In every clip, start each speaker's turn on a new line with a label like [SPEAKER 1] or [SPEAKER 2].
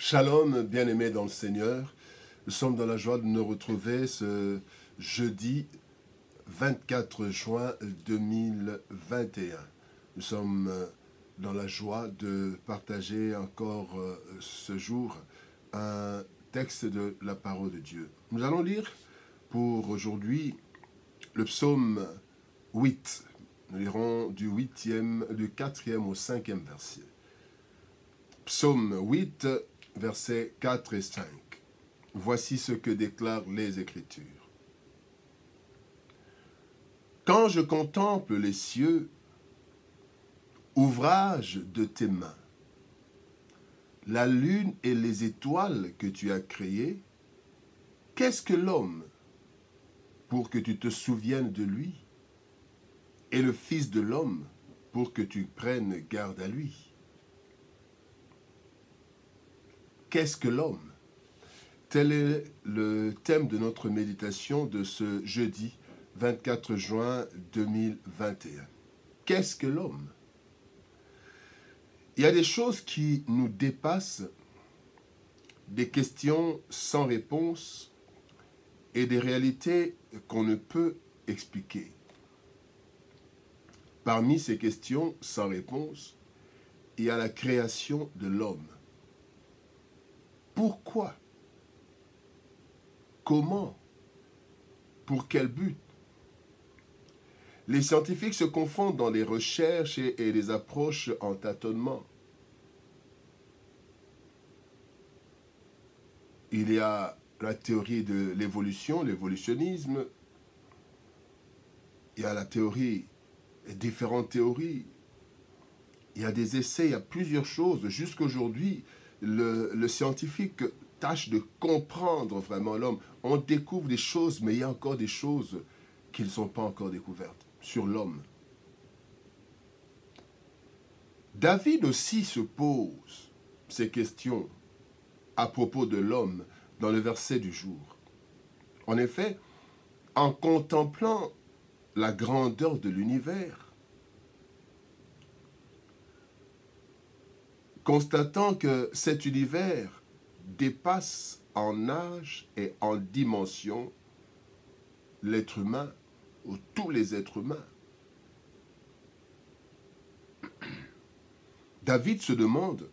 [SPEAKER 1] Shalom, bien-aimés dans le Seigneur. Nous sommes dans la joie de nous retrouver ce jeudi 24 juin 2021. Nous sommes dans la joie de partager encore ce jour un texte de la parole de Dieu. Nous allons lire pour aujourd'hui le psaume 8. Nous lirons du 4e au 5e verset. Psaume 8, versets 4 et 5. Voici ce que déclarent les Écritures. Quand je contemple les cieux, ouvrage de tes mains, la lune et les étoiles que tu as créées, qu'est-ce que l'homme pour que tu te souviennes de lui, et le Fils de l'homme pour que tu prennes garde à lui? Qu'est-ce que l'homme? Tel est le thème de notre méditation de ce jeudi 24 juin 2021. Qu'est-ce que l'homme? Il y a des choses qui nous dépassent, des questions sans réponse et des réalités qu'on ne peut expliquer. Parmi ces questions sans réponse, il y a la création de l'homme. Pourquoi? Comment? Pour quel but? Les scientifiques se confondent dans les recherches et les approches en tâtonnement. Il y a la théorie de l'évolution, l'évolutionnisme. Il y a la théorie, différentes théories. Il y a des essais, il y a plusieurs choses. Jusqu'à aujourd'hui, le scientifique tâche de comprendre vraiment l'homme. On découvre des choses, mais il y a encore des choses qui ne sont pas encore découvertes sur l'homme. David aussi se pose ces questions à propos de l'homme dans le verset du jour. En effet, en contemplant la grandeur de l'univers, constatant que cet univers dépasse en âge et en dimension l'être humain ou tous les êtres humains, David se demande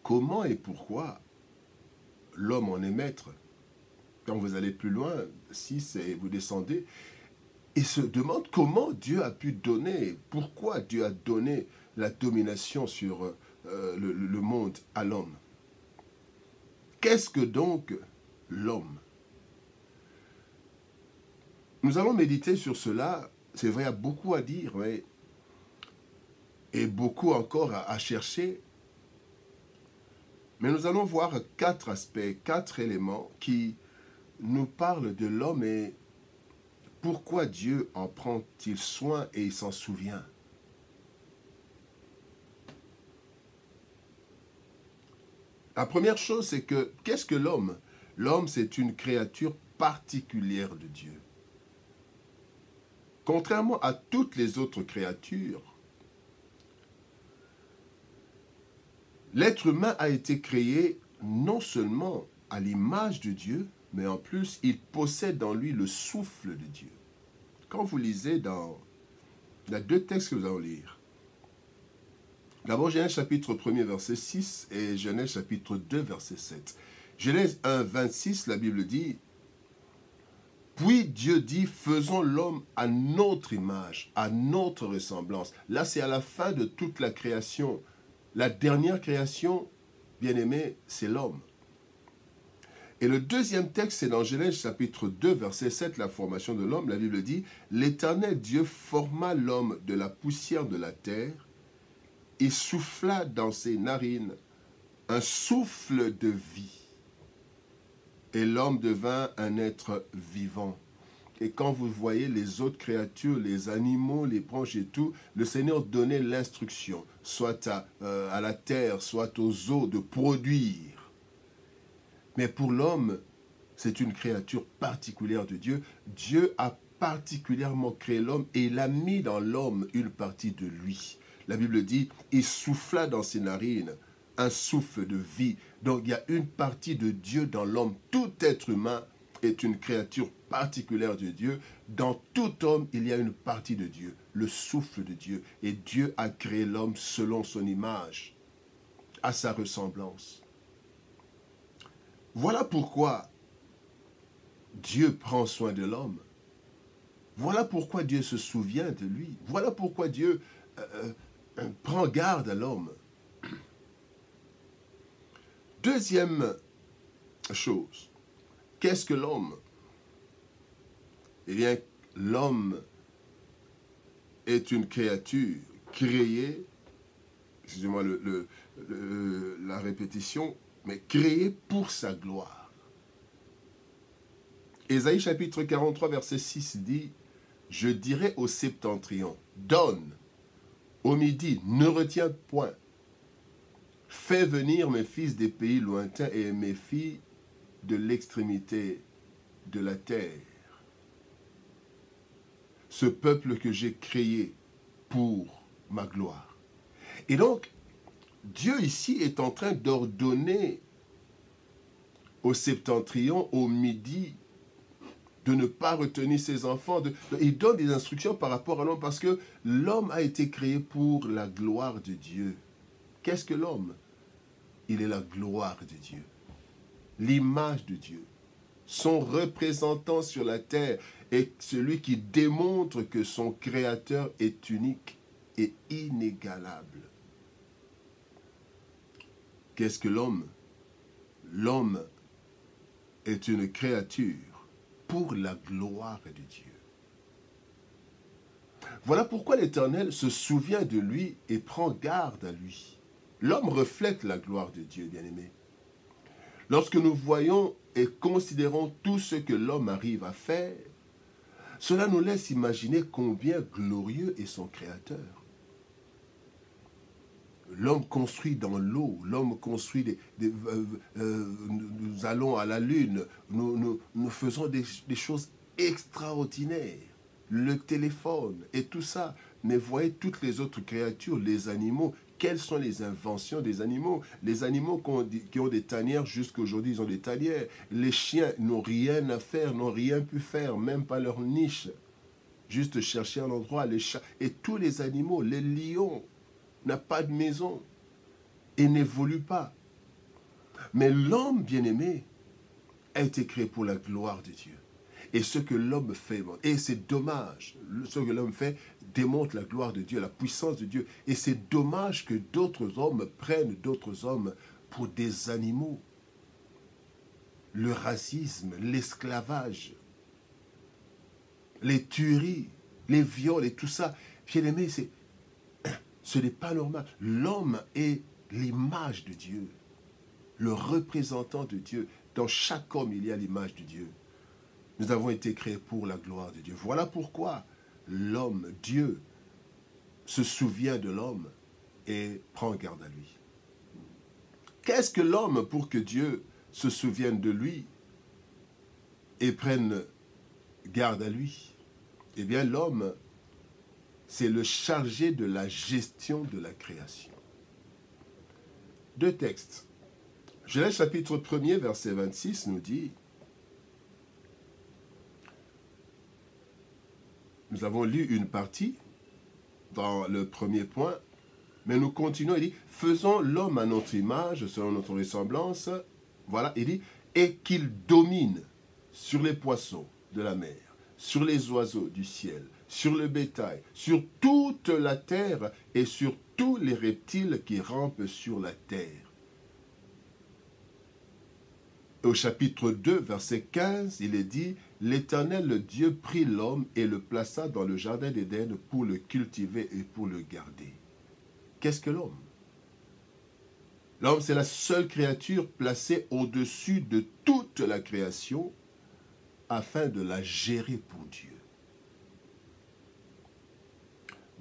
[SPEAKER 1] comment et pourquoi l'homme en est maître. Quand vous allez plus loin, 6 et vous descendez, et se demande comment Dieu a pu donner, pourquoi Dieu a donné la domination sur le monde à l'homme. Qu'est-ce que donc l'homme? Nous allons méditer sur cela. C'est vrai, il y a beaucoup à dire, mais, et beaucoup encore à chercher. Mais nous allons voir 4 aspects, 4 éléments qui nous parlent de l'homme et pourquoi Dieu en prend-il soin et il s'en souvient. La première chose, c'est que, qu'est-ce que l'homme? L'homme, c'est une créature particulière de Dieu. Contrairement à toutes les autres créatures, l'être humain a été créé non seulement à l'image de Dieu, mais en plus, il possède en lui le souffle de Dieu. Quand vous lisez dans... Il y a 2 textes que nous allons lire. D'abord, Genèse chapitre 1er, verset 6 et Genèse chapitre 2, verset 7. Genèse 1, 26, la Bible dit « Puis Dieu dit, faisons l'homme à notre image, à notre ressemblance. » Là, c'est à la fin de toute la création. La dernière création, bien-aimé, c'est l'homme. Et le deuxième texte, c'est dans Genèse chapitre 2, verset 7, la formation de l'homme. La Bible dit « L'Éternel Dieu forma l'homme de la poussière de la terre et souffla dans ses narines un souffle de vie. Et l'homme devint un être vivant. » Et quand vous voyez les autres créatures, les animaux, les branches et tout, le Seigneur donnait l'instruction, soit à la terre, soit aux eaux, de produire. Mais pour l'homme, c'est une créature particulière de Dieu. Dieu a particulièrement créé l'homme et il a mis dans l'homme une partie de lui. La Bible dit, il souffla dans ses narines un souffle de vie. Donc il y a une partie de Dieu dans l'homme. Tout être humain est une créature particulière de Dieu. Dans tout homme, il y a une partie de Dieu, le souffle de Dieu. Et Dieu a créé l'homme selon son image, à sa ressemblance. Voilà pourquoi Dieu prend soin de l'homme. Voilà pourquoi Dieu se souvient de lui. Voilà pourquoi Dieu prend garde à l'homme. Deuxième chose, qu'est-ce que l'homme? Eh bien, l'homme est une créature créée, excusez-moi la répétition, mais créée pour sa gloire. Ésaïe chapitre 43, verset 6 dit, « Je dirai au septentrion, donne, au midi, ne retiens point. Fais venir mes fils des pays lointains et mes filles de l'extrémité de la terre. Ce peuple que j'ai créé pour ma gloire. » Et donc, Dieu ici est en train d'ordonner au septentrion, au midi, de ne pas retenir ses enfants. Il donne des instructions par rapport à l'homme parce que l'homme a été créé pour la gloire de Dieu. Qu'est-ce que l'homme? Il est la gloire de Dieu, l'image de Dieu, son représentant sur la terre est celui qui démontre que son Créateur est unique et inégalable. Qu'est-ce que l'homme? L'homme est une créature pour la gloire de Dieu. Voilà pourquoi l'Éternel se souvient de lui et prend garde à lui. L'homme reflète la gloire de Dieu, bien-aimé. Lorsque nous voyons et considérons tout ce que l'homme arrive à faire, cela nous laisse imaginer combien glorieux est son Créateur. L'homme construit dans l'eau, l'homme construit nous allons à la lune, nous faisons des choses extraordinaires. Le téléphone et tout ça. Mais voyez toutes les autres créatures, les animaux. Quelles sont les inventions des animaux? Les animaux qui ont des tanières, jusqu'aujourd'hui, ils ont des tanières. Les chiens n'ont rien à faire, n'ont rien pu faire, même pas leur niche. Juste chercher un endroit, les chats. Et tous les animaux, les lions, n'ont pas de maison et n'évoluent pas. Mais l'homme bien-aimé a été créé pour la gloire de Dieu. Et ce que l'homme fait, et c'est dommage, ce que l'homme fait démontre la gloire de Dieu, la puissance de Dieu. Et c'est dommage que d'autres hommes prennent d'autres hommes pour des animaux. Le racisme, l'esclavage, les tueries, les viols et tout ça. Bien-aimé, ce n'est pas normal. L'homme est l'image de Dieu, le représentant de Dieu. Dans chaque homme, il y a l'image de Dieu. Nous avons été créés pour la gloire de Dieu. Voilà pourquoi l'homme, Dieu, se souvient de l'homme et prend garde à lui. Qu'est-ce que l'homme pour que Dieu se souvienne de lui et prenne garde à lui? Eh bien, l'homme, c'est le chargé de la gestion de la création. Deux textes. Genèse chapitre 1er, verset 26 nous dit, nous avons lu une partie dans le premier point, mais nous continuons, il dit, faisons l'homme à notre image, selon notre ressemblance, voilà, il dit, et qu'il domine sur les poissons de la mer, sur les oiseaux du ciel, sur le bétail, sur toute la terre et sur tous les reptiles qui rampent sur la terre. Au chapitre 2, verset 15, il est dit, « L'Éternel, le Dieu, prit l'homme et le plaça dans le jardin d'Éden pour le cultiver et pour le garder. » Qu'est-ce que l'homme? L'homme, c'est la seule créature placée au-dessus de toute la création afin de la gérer pour Dieu.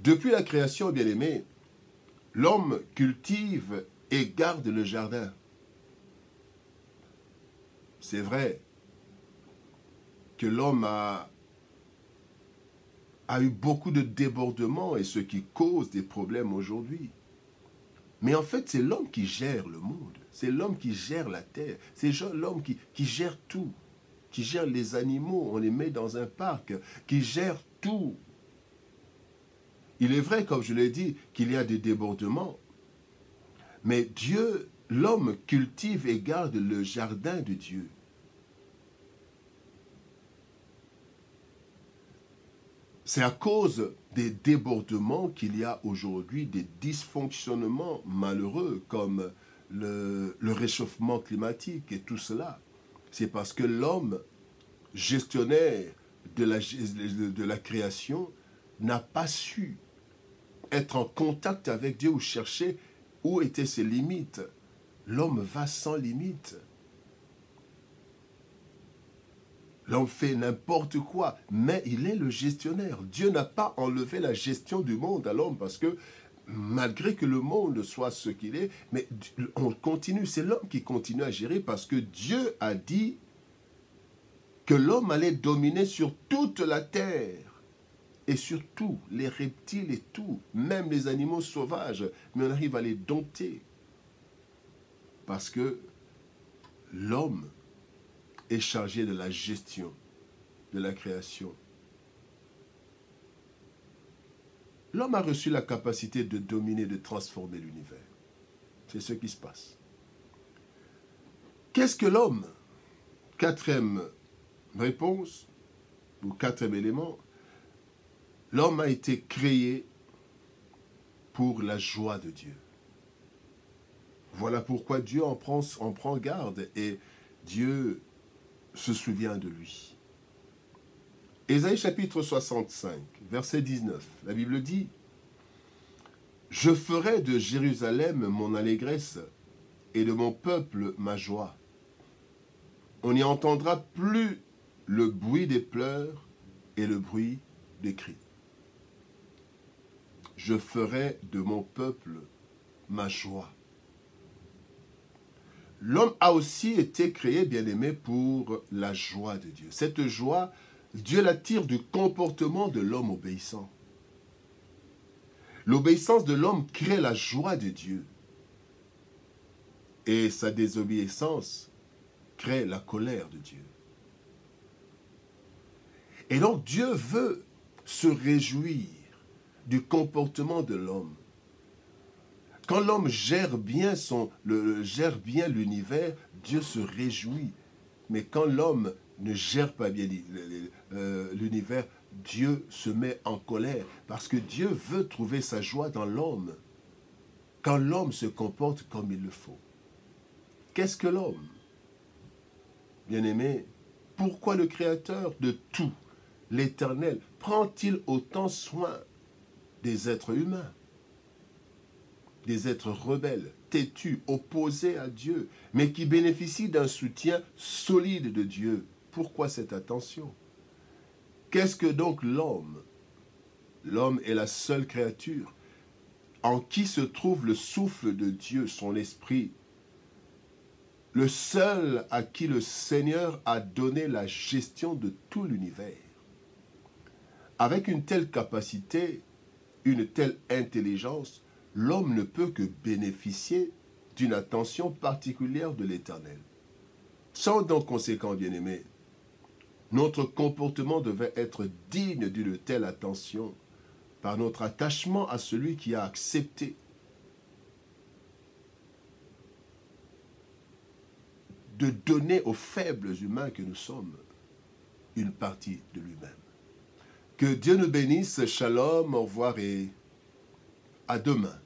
[SPEAKER 1] Depuis la création, bien-aimé, l'homme cultive et garde le jardin. C'est vrai que l'homme a eu beaucoup de débordements et ce qui cause des problèmes aujourd'hui. Mais en fait, c'est l'homme qui gère le monde. C'est l'homme qui gère la terre. C'est l'homme qui gère tout. Qui gère les animaux, on les met dans un parc. Qui gère tout. Il est vrai, comme je l'ai dit, qu'il y a des débordements. Mais Dieu, l'homme cultive et garde le jardin de Dieu. C'est à cause des débordements qu'il y a aujourd'hui des dysfonctionnements malheureux comme le réchauffement climatique et tout cela. C'est parce que l'homme, gestionnaire de la création, n'a pas su être en contact avec Dieu ou chercher où étaient ses limites. L'homme va sans limite. L'homme fait n'importe quoi, mais il est le gestionnaire. Dieu n'a pas enlevé la gestion du monde à l'homme parce que malgré que le monde soit ce qu'il est, mais on continue, c'est l'homme qui continue à gérer parce que Dieu a dit que l'homme allait dominer sur toute la terre et sur tout, les reptiles et tout, même les animaux sauvages, mais on arrive à les dompter parce que l'homme est chargé de la gestion de la création. L'homme a reçu la capacité de dominer, de transformer l'univers. C'est ce qui se passe. Qu'est-ce que l'homme? Quatrième réponse, ou quatrième élément, l'homme a été créé pour la joie de Dieu. Voilà pourquoi Dieu en prend garde et Dieu se souvient de lui. Ésaïe chapitre 65, verset 19, la Bible dit « Je ferai de Jérusalem mon allégresse et de mon peuple ma joie. On n'y entendra plus le bruit des pleurs et le bruit des cris. Je ferai de mon peuple ma joie. » L'homme a aussi été créé, bien-aimé, pour la joie de Dieu. Cette joie, Dieu la tire du comportement de l'homme obéissant. L'obéissance de l'homme crée la joie de Dieu. Et sa désobéissance crée la colère de Dieu. Et donc Dieu veut se réjouir du comportement de l'homme. Quand l'homme gère bien l'univers, Dieu se réjouit. Mais quand l'homme ne gère pas bien l'univers, Dieu se met en colère. Parce que Dieu veut trouver sa joie dans l'homme. Quand l'homme se comporte comme il le faut. Qu'est-ce que l'homme? Bien-aimé, pourquoi le Créateur de tout, l'Éternel, prend-il autant soin des êtres humains? Des êtres rebelles, têtus, opposés à Dieu, mais qui bénéficient d'un soutien solide de Dieu. Pourquoi cette attention? Qu'est-ce que donc l'homme? L'homme est la seule créature en qui se trouve le souffle de Dieu, son esprit. Le seul à qui le Seigneur a donné la gestion de tout l'univers. Avec une telle capacité, une telle intelligence, l'homme ne peut que bénéficier d'une attention particulière de l'Éternel. Sans donc conséquent, bien-aimé, notre comportement devait être digne d'une telle attention par notre attachement à celui qui a accepté de donner aux faibles humains que nous sommes une partie de lui-même. Que Dieu nous bénisse, shalom, au revoir et à demain.